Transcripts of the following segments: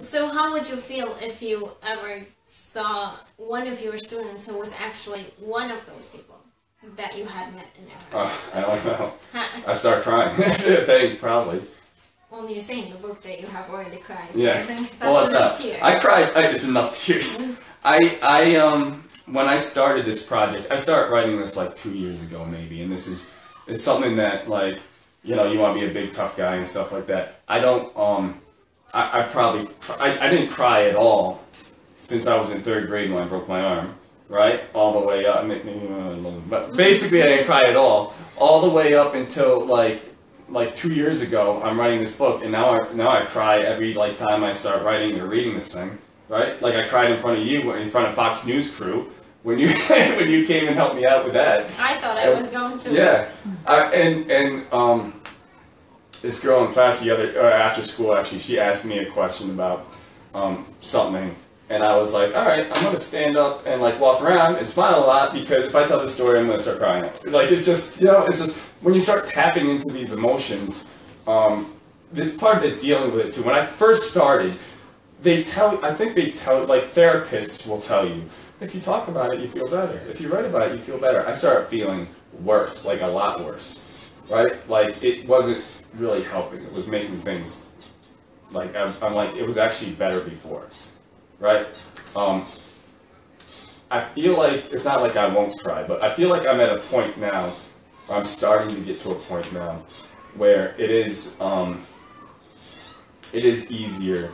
So how would you feel if you ever saw one of your students who was actually one of those people that you had met and never? I don't know. I start crying. Probably. Well, you say in the book that you have already cried. So Yeah. I think that's Well, it's enough not. tears. I cried. It's enough tears. When I started this project, I started writing this like 2 years ago maybe, and it's something that, like, you know, you want to be a big tough guy and stuff like that. I don't, I didn't cry at all since I was in 3rd grade when I broke my arm, right? All the way up, but basically I didn't cry at all the way up until like 2 years ago. I'm writing this book, and now I cry every like time I start writing or reading this thing, right? Like I cried in front of you, in front of Fox News crew, when you when you came and helped me out with that. I thought I was going to. Yeah, this girl in class after school, actually, she asked me a question about something, and I was like, all right, I'm gonna stand up and like walk around and smile a lot, because if I tell this story, I'm gonna start crying. Like, it's just, you know, it's just when you start tapping into these emotions, it's part of it, dealing with it too. When I first started, I think they tell, like therapists will tell you, if you talk about it, you feel better. If you write about it, you feel better. I started feeling worse, like a lot worse, right? Like, it wasn't really helping. It was making things, like, I'm like, it was actually better before, right? I feel like, it's not like I won't cry, but I feel like I'm at a point now, I'm starting to get to a point now, where it is easier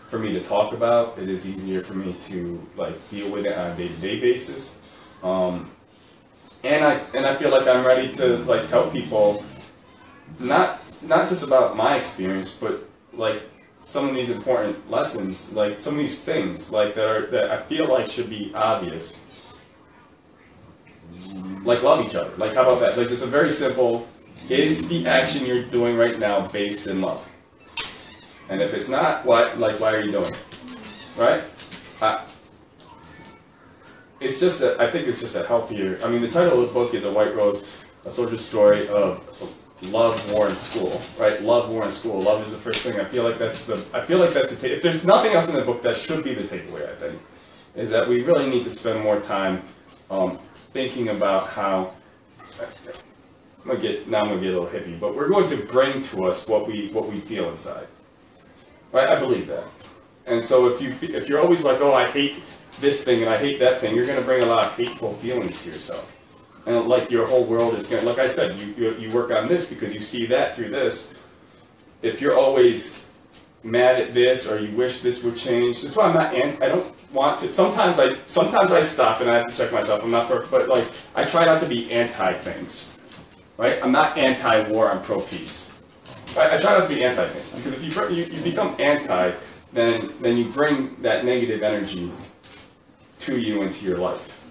for me to talk about. It is easier for me to like deal with it on a day-to-day basis, and I feel like I'm ready to like tell people not just about my experience, but like some of these important lessons, like some of these things like that I feel like should be obvious. Like, love each other. Like, how about that? Like, just a very simple, is the action you're doing right now based in love? And if it's not, why are you doing it? Right? It's just I think it's just a healthier, I mean, the title of the book is A White Rose, a soldier's story of love, war, and school, right? Love, war, and school. Love is the first thing. I feel like that's the if there's nothing else in the book, that should be the takeaway, I think, is that we really need to spend more time thinking about how, I'm gonna get a little hippie, but we're going to bring to us what we feel inside. Right? I believe that. And so if you're always like, oh, I hate this thing and I hate that thing, you're going to bring a lot of hateful feelings to yourself. And like your whole world is going to, like I said, you work on this because you see that through this. If you're always mad at this or you wish this would change, that's why I don't want to, sometimes I stop and I have to check myself. I'm not perfect, but like, I try not to be anti-things, right? I'm not anti-war, I'm pro-peace. I try not to be anti-things, because if you become anti, then you bring that negative energy to you into your life.